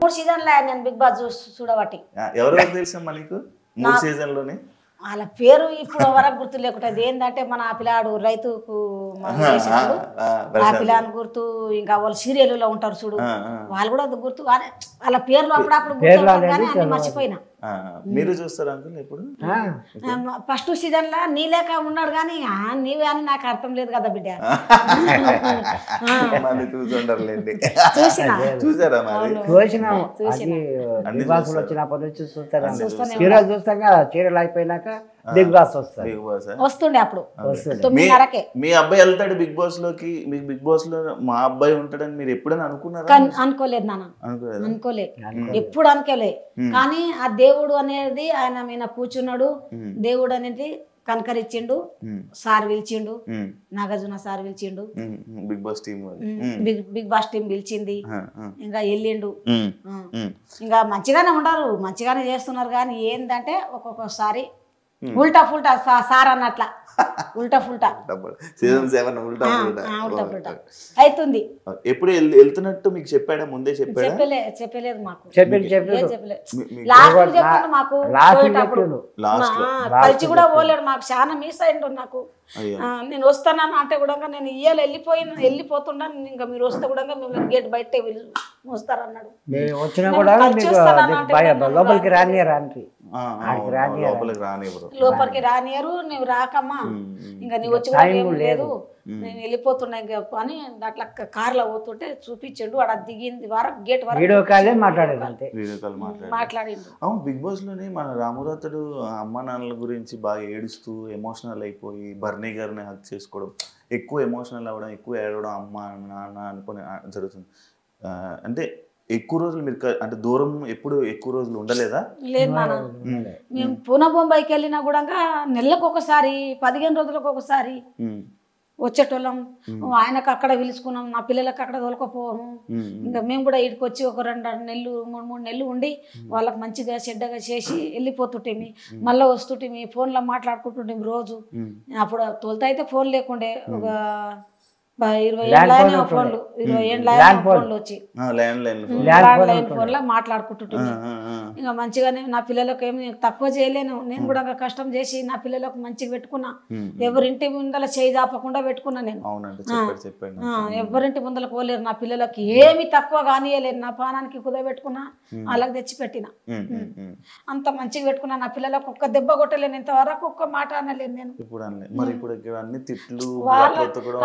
3 సీజన్లే నేను big boss చూడబట్టి. ఎవరెవరు తెలుసమ్మా నీకు 3 సీజన్లోనే? వాళ్ళ పేరు ఇప్పుడు వరకు గుర్తు లేకుండా ఏంటంటే మన పిల్లాడు రైతుకు ఆ పిల్లని గుర్తు, ఇంకా వాళ్ళు సీరియల్లో ఉంటారు చూడు వాళ్ళు కూడా గుర్తు, వాళ్ళ పేర్లు అప్పుడప్పుడు గుర్తు కానీ అన్ని మర్చిపోయినా. మీరు చూస్తారా అంకుల్ ఇప్పుడు? ఫస్ట్ సీజన్ లా నీలేక ఉన్నాడు కానీ నీవే అని నాకు అర్థం లేదు కదా బిడ్డ. చూసారా? వచ్చినప్పటి నుంచి చూస్తాం కదా, చీరలు అయిపోయినాక బిగ్ బాస్ వస్తుండే అప్పుడు. మీ అబ్బాయి వెళ్తాడు బిగ్ బాస్ లోకి, మీకు బిగ్ బాస్ లో మా అబ్బాయి ఉంటాడని మీరు ఎప్పుడైనా అనుకున్నారా? అనుకోలేదు నాన్న, అనుకోలేదు, ఎప్పుడు అనుకోలే. కానీ ఆ దేవుడు అనేది ఆయన మీద కూర్చున్నాడు. దేవుడు అనేది కనకరిచ్చిండు, సార్ పిలిచిండు, నాగార్జున సార్ పిలిచిండు, Big Boss team Big Boss team పిలిచింది, ఇంకా వెళ్ళిండు. ఇంకా మంచిగానే ఉండరు, మంచిగానే చేస్తున్నారు. కానీ ఏంటంటే ఒక్కొక్కసారి ఉల్టా ఫుల్టా సార్ అన్నట్ల ఉల్టా ఫుల్టా సీజన్ 7 ఉల్టా ఫుల్టా అవుతుంది. ఎప్పుడు వెళ్తున్నట్టు మీకు చెప్పాడా? ముందే చెప్పాడా? చెప్పలేదు మాకు, మాకు కలిసి కూడా పోలేడు. మాకు చాలా మిస్ అయిండు. నాకు నేను వస్తాను అంటే కూడా నేను ఇయ్యాలి వెళ్ళిపోతున్నాను, ఇంకా మీరు వస్తే కూడా మిమ్మల్ని గేట్ బయట వస్తారన్నాడు. లోపలికి రానియరు, నువ్వు రాకమ్మా, ఇంకా నువ్వు వచ్చి కూడా ఏం లేదు, నేను వెళ్ళిపోతున్నా అని అట్లా కార్లో పోతుంటే చూపించాడు. అక్కడ దిగింది వరకు గేట్ వరకు మాట్లాడిండు. అవును, బిగ్ బాస్ లోనే మన రామురాతుడు అమ్మ నాన్నల గురించి బాగా ఏడుస్తూ ఎమోషనల్ అయిపోయి బర్నీ గారిని హక్ చేసుకోవడం, ఎక్కువ ఎమోషనల్ అవ్వడం, ఎక్కువ ఏడవడం, అమ్మ నాన్న అనుకుని జరుగుతుంది. అంటే ఎక్కువ రోజులు మీరు అంటే దూరం ఎప్పుడు ఎక్కువ రోజులు ఉండలేదా? లేదు నాన్న, మేము పూనా బొంబాయికి వెళ్ళినా కూడా నెలకు ఒకసారి 15 రోజులకు ఒకసారి వచ్చేటోళ్ళం. ఆయనకు అక్కడ పిలుచుకున్నాం, నా పిల్లలకు అక్కడ తోలుకపోము. ఇంకా మేము కూడా ఇక్కడికి వచ్చి ఒక 2 నెలలు 3 నెలలు ఉండి వాళ్ళకి మంచిగా చెడ్డగా చేసి వెళ్ళిపోతుంటేమి, మళ్ళీ వస్తుంటేమి, ఫోన్లో మాట్లాడుకుంటుంటేమి రోజు. అప్పుడు తోలుతా అయితే ఫోన్ లేకుండే, ఒక 20 ఏళ్ళ ఫోన్లు, 20 ఏళ్ళ ఫోన్లు వచ్చి ల్యాండ్ ఫోన్ లో మాట్లాడుకుంటుంటుంది. ఇంకా మంచిగానే నా పిల్లలకు ఏమి తక్కువ చేయలేను, నేను కూడా కష్టం చేసి నా పిల్లలకు మంచిగా పెట్టుకున్నా. ఎవరింటి ముందల చేయి దాపకుండా పెట్టుకున్నా నేను. ఎవరింటి ముందల పోలేరు నా పిల్లలకి, ఏమి తక్కువ కానియలేదు. నా పానానికి కుదబెట్టుకున్నా, వాళ్ళకి తెచ్చి పెట్టిన. అంత మంచిగా పెట్టుకున్నా. నా పిల్లలకు ఒక్క దెబ్బ కొట్టలేను, ఇంతవరకు ఒక్క మాట అనలేను నేను.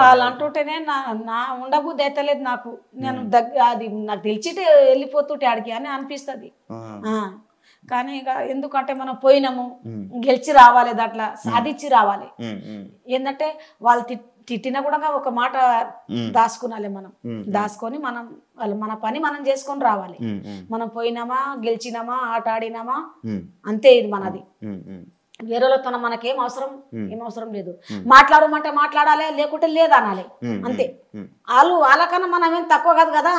వాళ్ళు అంటుంటే నా ఉండబుద్ధి అయితలేదు నాకు. నేను అది నాకు తెలిసిటే వెళ్ళిపోతుంటే ఆడికి అని అనిపిస్తుంది. కానీ ఇక ఎందుకంటే మనం పోయినాము, గెలిచి రావాలి, దాంట్లో సాధించి రావాలి. ఏంటంటే వాళ్ళు తిట్టినా కూడా ఒక మాట దాచుకునాలి. మనం దాచుకొని మన పని మనం చేసుకొని రావాలి. మనం పోయినామా, గెలిచినామా, ఆట ఆడినామా, అంతే. ఇది మనది. వేరేతో మనకేం అవసరం, ఏం అవసరం లేదు. మాట్లాడమంటే మాట్లాడాలి, లేకుంటే లేదు అనాలి, అంతే. వాళ్ళకన్నా మనం ఏం తక్కువ కాదు కదా.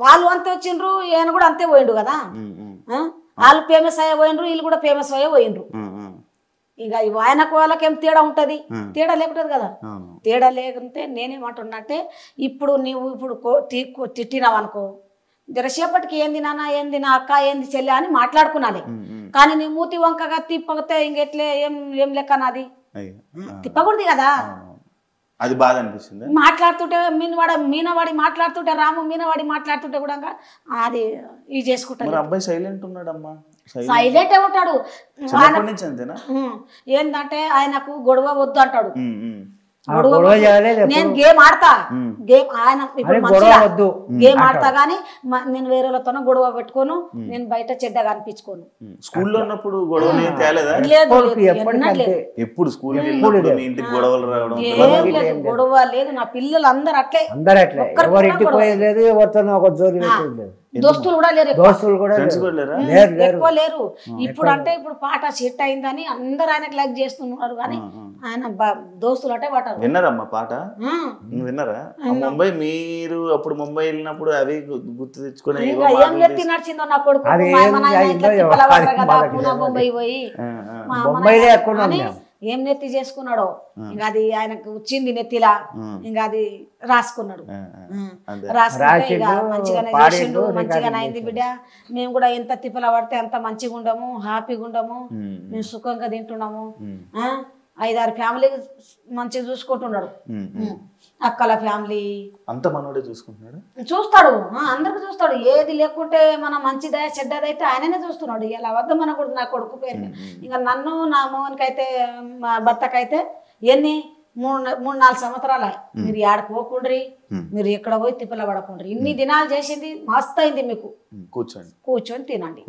వాళ్ళు అంతే వచ్చిండ్రు, ఈయన కూడా అంతే పోయిండు కదా. వాళ్ళు ఫేమస్ అయ్యే పోయిండ్రు, వీళ్ళు కూడా ఫేమస్ అయ్యే పోయిండ్రు. ఇక ఆయనకు వాళ్ళకేం తేడా ఉంటది? తేడా లేకుంటది కదా. తేడా లేకుంటే నేనేమంటున్నట్టే, ఇప్పుడు నీవు ఇప్పుడు తిట్టినావు అనుకో, జరసేపటికి ఏంది నాన్న, ఏంది నా అక్క, ఏంది చెల్లె అని మాట్లాడుకున్నాలి. కానీ నీ మూతి వంకగా తిప్పగితే ఇంకెట్లే, ఏం లెక్క నాది, తిప్పకూడదు కదా. అది బాధ అనిపిస్తుంది. మాట్లాడుతుంటే మీనవాడి మాట్లాడుతుంటే, రాము మీనవాడి మాట్లాడుతుంటే కూడా అది ఇది చేసుకుంటారు. అబ్బాయి సైలెంట్ ఉన్నాడమ్మా, సైలెంట్ ఉంటాడు. ఏంటంటే ఆయనకు గొడవ వద్దు అంటాడు. నేను గేమ్ ఆడతా, గేమ్ ఆయన ఇప్పుడు గేమ్ ఆడతా గానీ నేను వేరేలతో గొడవ పెట్టుకోను, నేను బయట చెడ్డగా అనిపించుకోను. స్కూల్లో ఉన్నప్పుడు గొడవ లేదు. నా పిల్లలు అందరు అట్లే, దోస్తులు కూడా లేరు, ఎక్కువ లేరు. ఇప్పుడు అంటే ఇప్పుడు పాట సెట్ అయిందని అందరు ఆయనకు లైక్ చేస్తున్నారు, కానీ ఆయన దోస్తులు అంటే పట్టారు. విన్నారమ్మా పాట? విన్నారా? ముంబై మీరు అప్పుడు ముంబై వెళ్ళినప్పుడు అవి గుర్తు తెచ్చుకుని ఏం ఎత్తి నడిచిందో నా కొడుకు. ముంబై పోయి ఏం నెత్తి చేసుకున్నాడో ఇంకా అది ఆయనకు వచ్చింది నెత్తిలా ఇంకా అది రాసుకున్నాడు. రాసుకుంటే ఇక మంచిగానే చేసిండు, మంచిగానే అయింది బిడ్డ. మేము కూడా ఎంత తిప్పల పడితే అంత మంచిగా ఉండము, హ్యాపీగా ఉండము, మేము సుఖంగా తింటున్నాము. 5-6 ఫ్యామిలీ మంచిగా చూసుకుంటున్నాడు. అక్కల ఫ్యామిలీ అంత మనోడే చూసుకుంటున్నాడు, చూస్తాడు, అందరికి చూస్తాడు. ఏది లేకుంటే మన మంచిదా చెడ్డదైతే ఆయననే చూస్తున్నాడు. ఇలా వద్ద మన కొడుకు, నా కొడుకు పేరు ఇంకా నన్ను నా మోహన్కైతే మా భర్తకైతే ఎన్ని 3-4 సంవత్సరాలు మీరు ఏడకు పోకుండ్రి, మీరు ఎక్కడ పోయి తిప్పల పడకుండ్రి. ఇన్ని దినాలు చేసింది మస్తు అయింది, మీకు కూర్చొని తినండి,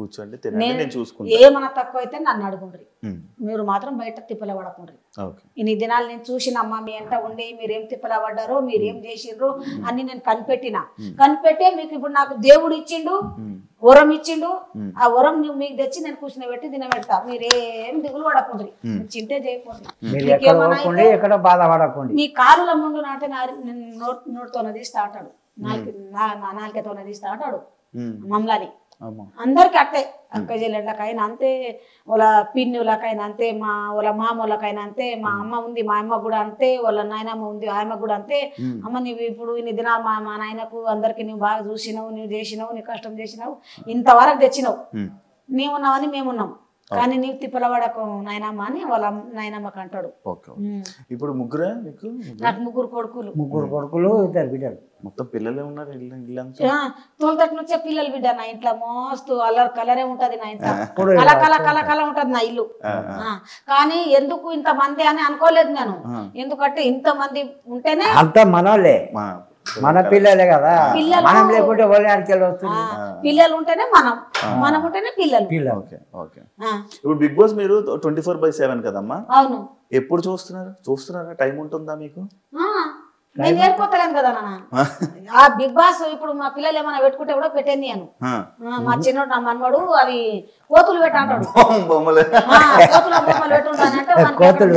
ఏమన్నా తక్కువ అయితే నన్ను అడుగుండ్రి, మీరు మాత్రం బయట తిప్పల పడకుండ్రి. ఇన్ని దినాలు నేను చూసినమ్మా, మీ ఎంట ఉండి మీరేం తిప్పల పడ్డారో, మీరేం చేసిండ్రు అన్ని నేను కనిపెట్టే మీకు ఇప్పుడు నాకు దేవుడు ఇచ్చిండు, వరం ఇచ్చిండు. ఆ వరం నువ్వు మీకు తెచ్చి నేను కూర్చుని పెట్టి తినబెడతా. మీరేం దిగులు పడకుండ్రి, చింతే చేయకండి, మీ కాలుల ముందు నాటే నోటితోనే తీస్తా అంటాడు, నాలుకతోనే తీస్తా అంటాడు మమ్మల్ని. అందరికి అట్టే, అక్క చెల్లెళ్ళకైనా అంతే, వాళ్ళ పిన్నులకైనా అంతే, వాళ్ళ మామూలకైనా అంతే. మా అమ్మ ఉంది, మా అమ్మ కూడా అంతే, వాళ్ళ నాయనమ్మ ఉంది, ఆయమ్మ కూడా అంతే. అమ్మ నువ్వు ఇప్పుడు ఇన్ని దినాలు మా నాయనకు అందరికి నువ్వు బాగా చూసినావు, నువ్వు చేసినావు, నీ కష్టం చేసినావు, ఇంతవరకు తెచ్చినావు, మేమున్నామని మేమున్నాం, కానీ నీవు తిప్పలవాడకు నాయనమ్మ అని వాళ్ళ నాయనమ్మకి అంటాడు. ఇప్పుడు ముగ్గురే నాకు 3 కొడుకులు, 2 బిడ్డలు. మొత్తం పిల్లలే ఉన్నారు. తోలుతట్టు నుంచే పిల్లలు బిడ్డ. నా ఇంట్లో మస్తు అల్లరి కలరే ఉంటది, నా ఇంట్లో కల ఉంటది నా ఇల్లు. కానీ ఎందుకు ఇంత మంది అని అనుకోలేదు నేను, ఎందుకంటే ఇంత మంది ఉంటేనే అంత మనోళ్ళే, మన పిల్లలే కదా, మనం లేకుంటే పిల్లలు ఉంటేనే మనం ఉంటేనే పిల్లలు. ఇప్పుడు బిగ్ బాస్ మీరు 24/7 కదమ్మా? అవును. ఎప్పుడు చూస్తున్నారా? టైం ఉంటుందా మీకు? నేను ఏర్పోతలేను కదా నాన్న. ఆ బిగ్ బాస్ ఇప్పుడు మా పిల్లలు ఏమైనా పెట్టుకుంటే కూడా పెట్టేది నేను. మా చిన్నోడు నా మనవాడు అవి కోతులు పెట్టాడు, కోతులు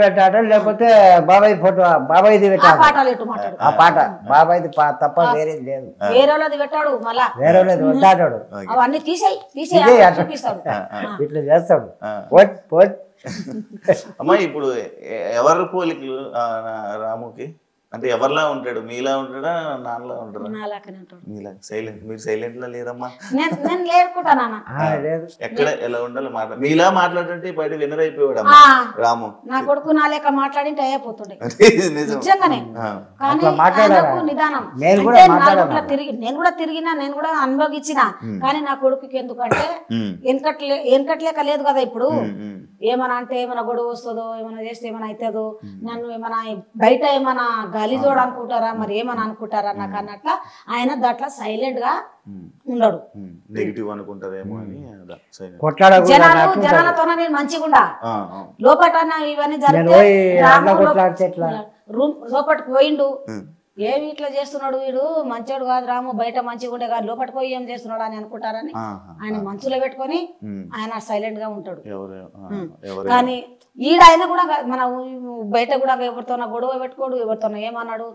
పెట్టాడు, లేకపోతే బాబాయ్ ఫోటో బాబాయ్ది పెట్టాడు, ఆ పాట బాబాయ్ది తప్ప వేరేది లేదు, వేరే వాళ్ళది పెట్టాడు, మళ్ళా వేరే వాళ్ళది వడ్డాడు, అవన్నీ తీసేయి చూపిస్తాడు, ఇట్లా చేస్తాడు. అమ్మా ఇప్పుడు ఎవరు పోలికలు రాముకి? అంటే ఎవరిలా ఉంటాడు? మీలా ఉంటాడా, నాన్నలా ఉంటాడా? మీలా సైలెంట్. మీరు సైలెంట్ లా లేదమ్మా. ఎక్కడ ఎలా ఉండాలి మీలా మాట్లాడుతుంటే బయట వినర్ అయిపోయాడు రాము. నా కొడుకు నా లేక మాట్లాడింటే అయిపోతుండే నిజంగానే. నిదానం నేను కూడా తిరిగినా, నేను కూడా అనుభవించిన. కానీ నా కొడుకుకి ఎందుకంటే వెనకట్లేక లేదు కదా. ఇప్పుడు ఏమన్నా అంటే ఏమైనా గొడవ వస్తుందో, ఏమైనా చేస్తే ఏమైనా అవుతుందో, నన్ను ఏమైనా బయట ఏమైనా గలీజోడు అనుకుంటారా, మరి ఏమని అనుకుంటారా నాకు అన్నట్ల ఆయన దాంట్లో సైలెంట్ గా ఉండడు. నెగిటివ్ అనుకుంటారేమో అని జనాలతోనే నేను మంచిగా ఉండా. లోపట ఇవన్నీ జరిగితే రూమ్ లోపలికి పోయిండు, ఏమి ఇట్లా చేస్తున్నాడు వీడు, మంచోడు కాదు రాము, బయట మంచిగా ఉండే కాదు, లోపలికి పోయి ఏం చేస్తున్నాడు అని అనుకుంటారని ఆయన మనసులో పెట్టుకొని ఆయన సైలెంట్ గా ఉంటాడు. కానీ ఈడ ఆయన కూడా మన బయట కూడా ఎవరితోనా గొడవ పెట్టుకోడు, ఎవరితోనా ఏమన్నాడు,